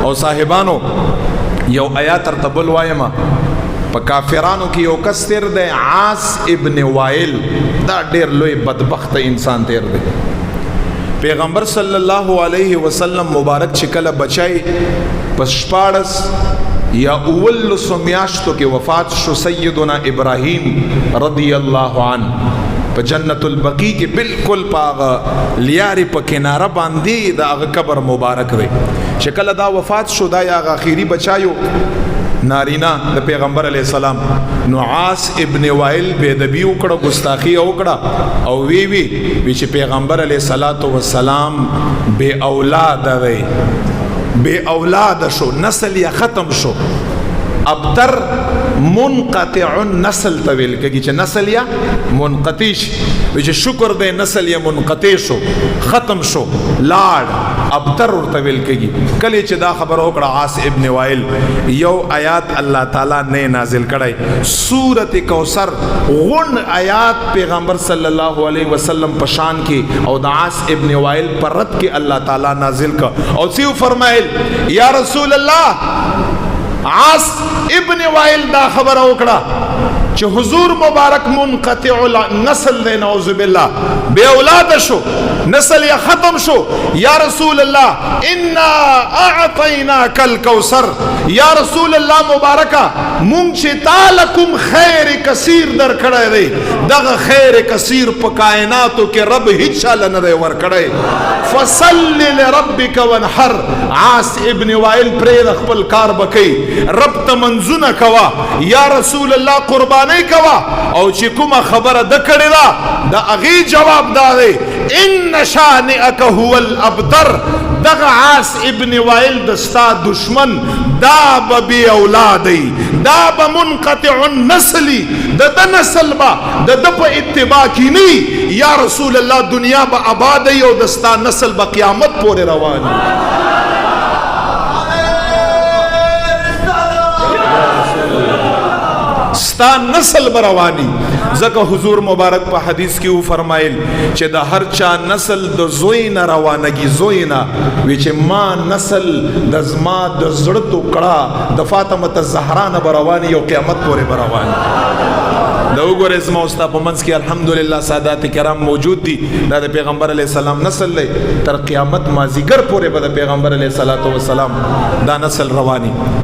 او صاحبانو یو آیات ترتبل وایما په کافرانو کې یو کس تیر دی عاص ابن وائل دا ډیر لوی بدبخت انسان تیر دی پیغمبر صلی الله علیه وسلم مبارک چې کله بچای پس شپاړس یا اول سمیاشتو کې وفات شو سیدنا ابراهیم رضی الله عنه په جنت البقیع کې بالکل پاغه لیاري په کناره باندې دا هغه قبر مبارک دی چې کله دا وفات شو دا یا اخیری بچایو نارینا د پیغمبر علیہ السلام نو عاص ابن وائل بے-ادبی وکړه ګستاخی وکړه او وی چې پیغمبر علیہ الصلوۃ والسلام بے اولاد دی بے اولاد شو نسل یا ختم شو ابتر منقطع نسل طویل کږي چې نسل یا منقطع چې شکر دې نسل یا منقطع شو ختم شو لاړ ابتر طویل کږي کله چې دا خبر وکړه عاص ابن وائل یو آیات الله تعالی نے نازل کړای سورۃ کوثر غون آیات پیغمبر صلی الله علیه وسلم پشان کې او د عاص ابن وائل پر رد کې الله تعالی نازل ک او سی فرمایل یا رسول الله عاص ابن وائل دا خبر وکړه چې حضور مبارک منقطع نسل دی نعوذ بالله بے اولاد شو نسل یا ختم شو یا رسول اللہ انا اعطیناک الکوثر یا رسول اللہ مبارکہ مونږ چې تعالکم خیر کثیر در کړی دی دغه خیر کثیر په کائناتو کې رب هیڅ چاله نه دی ور کړی فصل لربک وانحر عاص ابن وائل پرې خپل کار بکې رب ته منځونه کوا یا رسول الله قربانی کوا او چې کومه خبره د کړی دا د هغې جواب دا دی ان شانئک هو الابتر دغه عاص ابن وائل دستا دشمن دا بی اولادی دا با منقطع النسلی دا نسل با دا پا اتباع کی نی یا رسول اللہ دنیا با آبادی او دستا نسل با قیامت پورے روانی ستا نسل بروانی زکه حضور مبارک په حدیث کې و فرمایل چې د هر چا نسل د زوی نه روانګي زوی نه وی چې ما نسل د زما د زړه ټوکړه د فاطمه الزهرا نه بروانی او قیامت پورې بروانی دا وګوره زما استا په منځ کې الحمدلله سادات کرام موجود دي دا د پیغمبر علیه السلام نسل لې تر قیامت مازیګر پورې به د پیغمبر علیه السلام دا نسل رواني